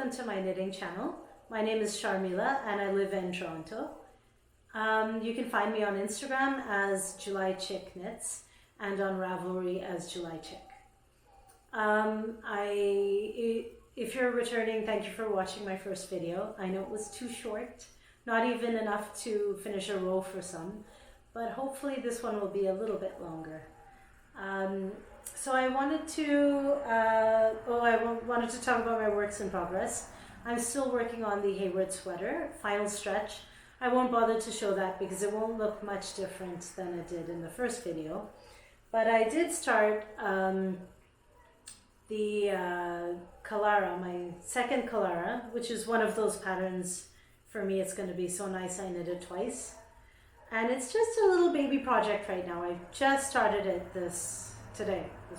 welcome to my knitting channel. My name is Sharmila and I live in Toronto. You can find me on Instagram as JulyChicKnits and on Ravelry as JulyChic. If you're returning, thank you for watching my first video. I know it was too short, not even enough to finish a row for some, but hopefully this one will be a little bit longer. So I wanted to talk about my works in progress. I'm still working on the Hayward sweater, final stretch. I won't bother to show that because it won't look much different than it did in the first video. But I did start the Kallara, my second Kallara, which is one of those patterns. For me, it's going to be so nice I knit it twice. And it's just a little baby project right now. I just started it this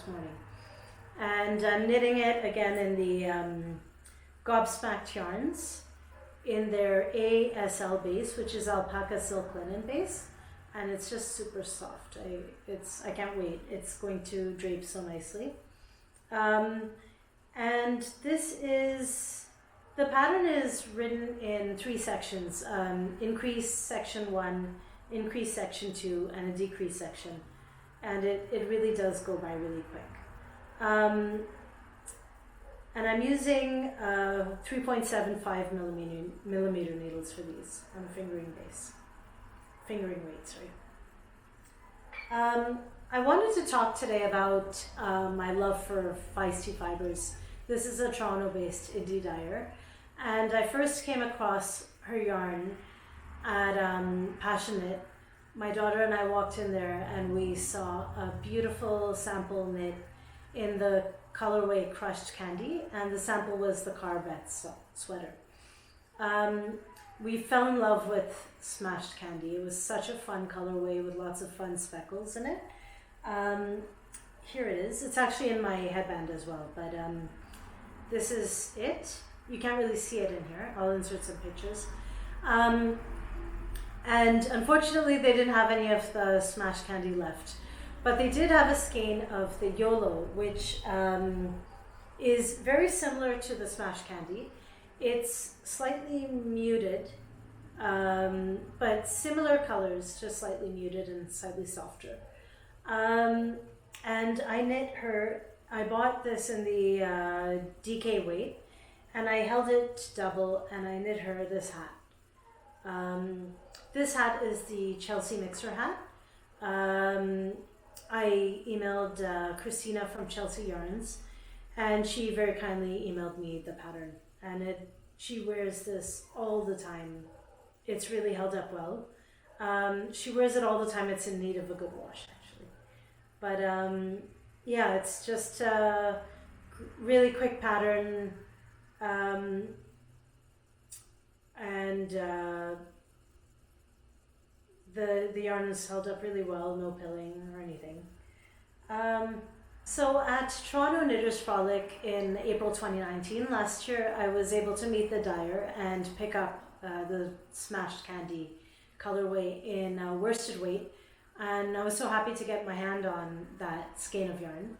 morning. And I'm knitting it again in the Gobsmacked yarns in their ASL base, which is alpaca silk linen base. And it's just super soft. I can't wait. It's going to drape so nicely. And the pattern is written in 3 sections, increase section 1, increase section 2, and a decrease section. And it really does go by really quick. And I'm using 3.75 millimeter needles for these on a fingering weight, sorry. I wanted to talk today about my love for Feisty Fibres. This is a Toronto-based indie dyer, and I first came across her yarn at Passionate. My daughter and I walked in there and we saw a beautiful sample knit in the colorway Crushed Candy, and the sample was the Carbet sweater. We fell in love with Smashed Candy. It was such a fun colorway with lots of fun speckles in it. Here it is. It's actually in my headband as well, but this is it. You can't really see it in here. I'll insert some pictures. And unfortunately they didn't have any of the Smashed Candy left, but they did have a skein of the YOLO, which is very similar to the Smashed Candy. It's slightly muted, but similar colors, just slightly muted and slightly softer. And I bought this in the DK weight, and I held it double, and I knit her this hat. This hat is the Chelsea Mixer hat. I emailed Christina from Chelsea Yarns, and she very kindly emailed me the pattern. And she wears this all the time. It's really held up well. She wears it all the time. It's in need of a good wash, actually. But yeah, it's just a really quick pattern. The yarn is held up really well, no pilling or anything. So at Toronto Knitters Frolic in April 2019, last year, I was able to meet the dyer and pick up the Smashed Candy colorway in worsted weight, and I was so happy to get my hand on that skein of yarn.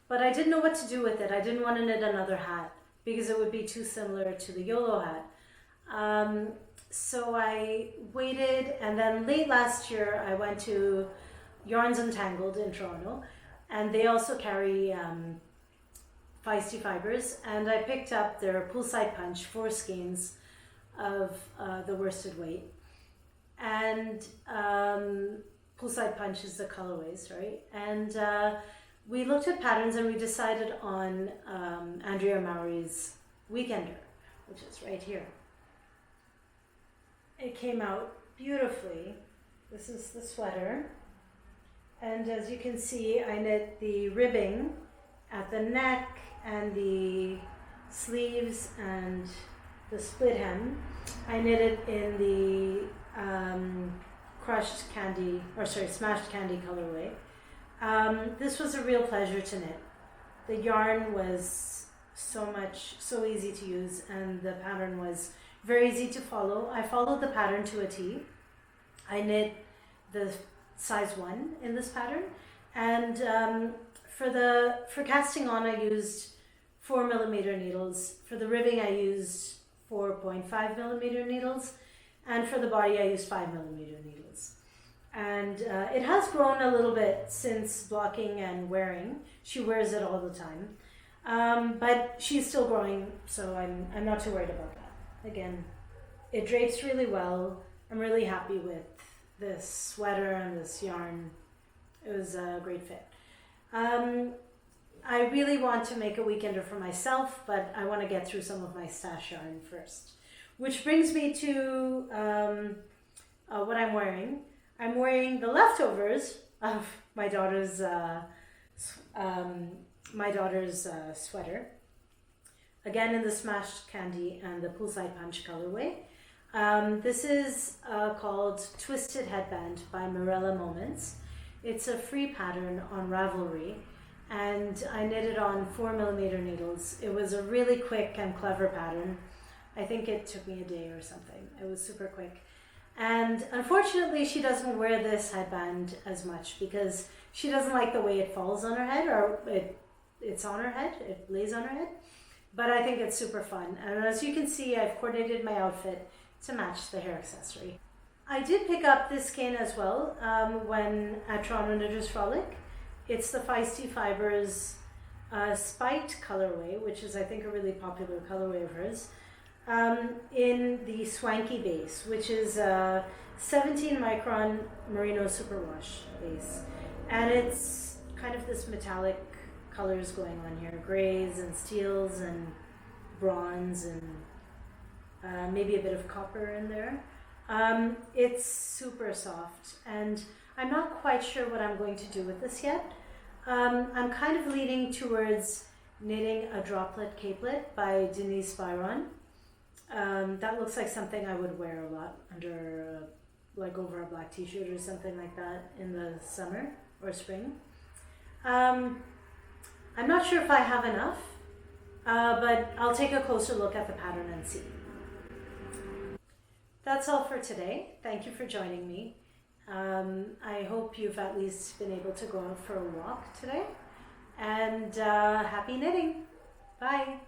But I didn't know what to do with it. I didn't want to knit another hat because it would be too similar to the YOLO hat. So I waited, and then late last year I went to Yarns Untangled in Toronto, and they also carry Feisty Fibres, and I picked up their Poolside Punch 4 skeins of the worsted weight. And Poolside Punch is the colorways, right? And we looked at patterns and we decided on Andrea Mowry's Weekender, which is right here. It came out beautifully. This is the sweater. And as you can see, I knit the ribbing at the neck and the sleeves and the split hem. I knit it in the Smashed Candy colorway. This was a real pleasure to knit. The yarn was so easy to use, and the pattern was very easy to follow. I followed the pattern to a T. I knit the size 1 in this pattern, and for casting on I used 4mm needles. For the ribbing I used 4.5mm needles, and for the body I used 5mm needles. And it has grown a little bit since blocking and wearing. She wears it all the time, but she's still growing, so I'm not too worried about that. Again, it drapes really well. I'm really happy with this sweater and this yarn. It was a great fit. I really want to make a weekender for myself, but I want to get through some of my stash yarn first. Which brings me to what I'm wearing. I'm wearing the leftovers of my daughter's sweater. Again in the Smashed Candy and the Poolside Punch colorway. This is called Twisted Headband by Mirella Moments. It's a free pattern on Ravelry, and I knitted on 4mm needles. It was a really quick and clever pattern. I think it took me a day or something. It was super quick. And unfortunately, she doesn't wear this headband as much because she doesn't like the way it falls on her head, or it's on her head, it lays on her head. But I think it's super fun. And as you can see, I've coordinated my outfit to match the hair accessory. I did pick up this skein as well when at Toronto Knitters Frolic. It's the Feisty Fibres Spiked colorway, which is I think a really popular colorway of hers. In the Swanky base, which is a 17 micron Merino superwash base, and it's kind of this metallic colors going on here, grays and steels and bronze and maybe a bit of copper in there. It's super soft, and I'm not quite sure what I'm going to do with this yet. I'm kind of leaning towards knitting a droplet capelet by Denise Byron. That looks like something I would wear a lot under, like over a black t-shirt or something like that in the summer or spring. I'm not sure if I have enough, but I'll take a closer look at the pattern and see. That's all for today. Thank you for joining me. I hope you've at least been able to go out for a walk today, and happy knitting. Bye.